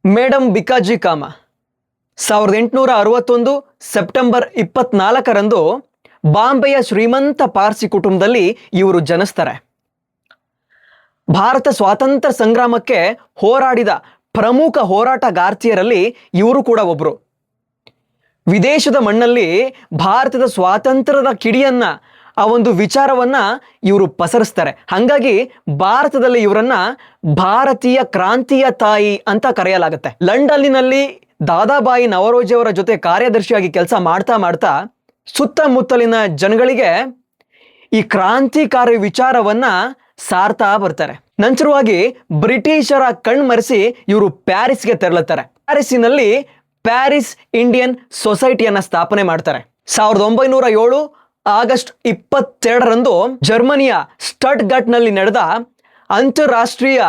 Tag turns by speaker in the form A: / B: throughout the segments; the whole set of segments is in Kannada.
A: ಮೇಡಮ್ ಬಿಕಾಜಿ ಕಾಮ 1861 ಸೆಪ್ಟೆಂಬರ್ 24ರಂದು ಬಾಂಬೆಯ ಶ್ರೀಮಂತ ಪಾರ್ಸಿ ಕುಟುಂಬದಲ್ಲಿ ಇವರು ಜನಿಸ್ತಾರೆ. ಭಾರತ ಸ್ವಾತಂತ್ರ್ಯ ಸಂಗ್ರಾಮಕ್ಕೆ ಹೋರಾಡಿದ ಪ್ರಮುಖ ಹೋರಾಟಗಾರ್ತಿಯರಲ್ಲಿ ಇವರು ಕೂಡ ಒಬ್ಬರು. ವಿದೇಶದ ಮಣ್ಣಲ್ಲಿ ಭಾರತದ ಸ್ವಾತಂತ್ರ್ಯದ ಕಿಡಿಯನ್ನ ಆ ಒಂದು ವಿಚಾರವನ್ನ ಇವರು ಪಸರಿಸ್ತಾರೆ. ಹಾಗಾಗಿ ಭಾರತದಲ್ಲಿ ಇವರನ್ನ ಭಾರತೀಯ ಕ್ರಾಂತಿಯ ತಾಯಿ ಅಂತ ಕರೆಯಲಾಗುತ್ತೆ. ಲಂಡನ್ನಿನಲ್ಲಿ ದಾದಾಬಾಯಿ ನವರೋಜಿ ಅವರ ಜೊತೆ ಕಾರ್ಯದರ್ಶಿಯಾಗಿ ಕೆಲಸ ಮಾಡ್ತಾ ಮಾಡ್ತಾ ಸುತ್ತಮುತ್ತಲಿನ ಜನಗಳಿಗೆ ಈ ಕ್ರಾಂತಿಕಾರಿ ವಿಚಾರವನ್ನ ಸಾರ್ತಾ ಬರ್ತಾರೆ. ನಂತರವಾಗಿ ಬ್ರಿಟಿಷರ ಕಣ್ಮರೆಸಿ ಇವರು ಪ್ಯಾರಿಸ್ಗೆ ತೆರಳುತ್ತಾರೆ. ಪ್ಯಾರಿಸ್ಸಿನಲ್ಲಿ ಪ್ಯಾರಿಸ್ ಇಂಡಿಯನ್ ಸೊಸೈಟಿಯನ್ನ ಸ್ಥಾಪನೆ ಮಾಡ್ತಾರೆ. 1907 ಆಗಸ್ಟ್ 22ರಂದು ಜರ್ಮನಿಯ ಸ್ಟಟ್ಗಟ್ನಲ್ಲಿ ನಡೆದ ಅಂತಾರಾಷ್ಟ್ರೀಯ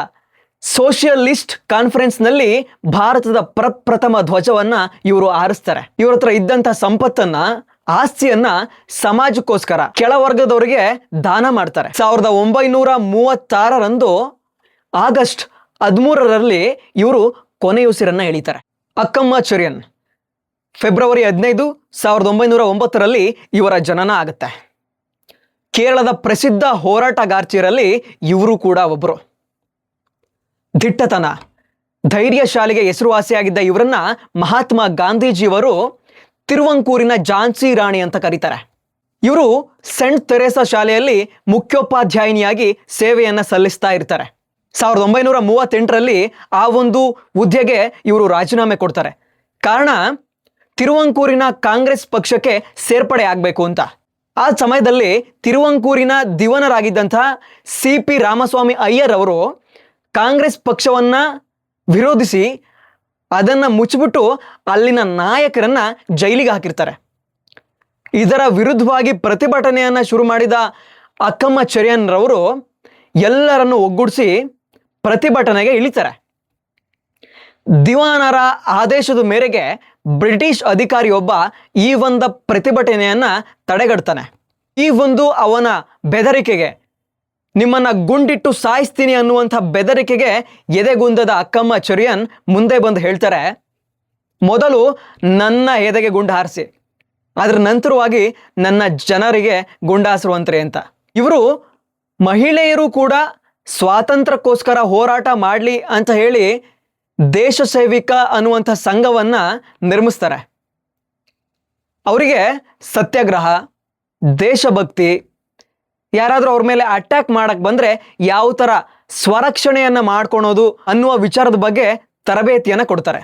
A: ಸೋಷಿಯಲಿಸ್ಟ್ ಕಾನ್ಫರೆನ್ಸ್ನಲ್ಲಿ ಭಾರತದ ಪ್ರಪ್ರಥಮ ಧ್ವಜವನ್ನ ಇವರು ಹಾರಿಸ್ತಾರೆ. ಇವ್ರ ಹತ್ರ ಇದ್ದಂಥ ಸಂಪತ್ತನ್ನ, ಆಸ್ತಿಯನ್ನ ಸಮಾಜಕ್ಕೋಸ್ಕರ ಕೆಳವರ್ಗದವರಿಗೆ ದಾನ ಮಾಡ್ತಾರೆ. 1936ರಂದು ಆಗಸ್ಟ್ 13ರಲ್ಲಿ ಇವರು ಕೊನೆಯುಸಿರನ್ನ ಎಳಿತಾರೆ. ಅಕ್ಕಮ್ಮ ಚೆರಿಯನ್ ಫೆಬ್ರವರಿ 15, 1909ರಲ್ಲಿ ಇವರ ಜನನ ಆಗುತ್ತೆ. ಕೇರಳದ ಪ್ರಸಿದ್ಧ ಹೋರಾಟಗಾರ್ತಿಯರಲ್ಲಿ ಇವರು ಕೂಡ ಒಬ್ಬರು. ದಿಟ್ಟತನ, ಧೈರ್ಯಶಾಲಿಗೆ ಹೆಸರುವಾಸಿಯಾಗಿದ್ದ ಇವರನ್ನ ಮಹಾತ್ಮ ಗಾಂಧೀಜಿಯವರು ತಿರುವಂಕೂರಿನ ಝಾನ್ಸಿ ರಾಣಿ ಅಂತ ಕರೀತಾರೆ. ಇವರು ಸೆಂಟ್ ತೆರೇಸಾ ಶಾಲೆಯಲ್ಲಿ ಮುಖ್ಯೋಪಾಧ್ಯಾಯಿನಿಯಾಗಿ ಸೇವೆಯನ್ನ ಸಲ್ಲಿಸ್ತಾ ಇರ್ತಾರೆ. 1938ರಲ್ಲಿ ಆ ಒಂದು ಹುದ್ದೆಗೆ ಇವರು ರಾಜೀನಾಮೆ ಕೊಡ್ತಾರೆ. ಕಾರಣ ತಿರುವಂಕೂರಿನ ಕಾಂಗ್ರೆಸ್ ಪಕ್ಷಕ್ಕೆ ಸೇರ್ಪಡೆ ಆಗಬೇಕು ಅಂತ. ಆ ಸಮಯದಲ್ಲಿ ತಿರುವಂಕೂರಿನ ದಿವಾನರಾಗಿದ್ದಂತಹ CP ರಾಮಸ್ವಾಮಿ ಅಯ್ಯರ್ ಅವರು ಕಾಂಗ್ರೆಸ್ ಪಕ್ಷವನ್ನ ವಿರೋಧಿಸಿ ಅದನ್ನ ಮುಚ್ಚಿಬಿಟ್ಟು ಅಲ್ಲಿನ ನಾಯಕರನ್ನ ಜೈಲಿಗೆ ಹಾಕಿರ್ತಾರೆ. ಇದರ ವಿರುದ್ಧವಾಗಿ ಪ್ರತಿಭಟನೆಯನ್ನ ಶುರು ಮಾಡಿದ ಅಕ್ಕಮ್ಮ ಚೆರಿಯನ್ ರವರು ಎಲ್ಲರನ್ನು ಒಗ್ಗೂಡಿಸಿ ಪ್ರತಿಭಟನೆಗೆ ಇಳಿತಾರೆ. ದಿವಾನರ ಆದೇಶದ ಮೇರೆಗೆ ಬ್ರಿಟಿಷ್ ಅಧಿಕಾರಿಯೊಬ್ಬ ಈ ಒಂದು ಪ್ರತಿಭಟನೆಯನ್ನ ತಡೆಗಟ್ತಾನೆ. ಈ ಒಂದು ಅವನ ಬೆದರಿಕೆಗೆ, ನಿಮ್ಮನ್ನ ಗುಂಡಿಟ್ಟು ಸಾಯಿಸ್ತೀನಿ ಅನ್ನುವಂಥ ಬೆದರಿಕೆಗೆ ಎದೆಗುಂದದ ಅಕ್ಕಮ್ಮ ಚೆರಿಯನ್ ಮುಂದೆ ಬಂದು ಹೇಳ್ತಾರೆ, ಮೊದಲು ನನ್ನ ಎದೆಗೆ ಗುಂಡು ಹಾರಿಸಿ, ಅದರ ನಂತರವಾಗಿ ನನ್ನ ಜನರಿಗೆ ಗುಂಡಾರಿಸುವಂತ್ರಿ ಅಂತ. ಇವರು ಮಹಿಳೆಯರು ಕೂಡ ಸ್ವಾತಂತ್ರ್ಯಕ್ಕೋಸ್ಕರ ಹೋರಾಟ ಮಾಡಲಿ ಅಂತ ಹೇಳಿ ದೇಶ ಸೇವಿಕ ಅನ್ನುವಂಥ ಸಂಘವನ್ನ ನಿರ್ಮಿಸ್ತಾರೆ. ಅವರಿಗೆ ಸತ್ಯಾಗ್ರಹ, ದೇಶಭಕ್ತಿ, ಯಾರಾದರೂ ಅವ್ರ ಮೇಲೆ ಅಟ್ಯಾಕ್ ಮಾಡಕ್ ಬಂದ್ರೆ ಯಾವ ಥರ ಸ್ವರಕ್ಷಣೆಯನ್ನ ಮಾಡ್ಕೊಳೋದು ಅನ್ನುವ ವಿಚಾರದ ಬಗ್ಗೆ ತರಬೇತಿಯನ್ನು ಕೊಡ್ತಾರೆ.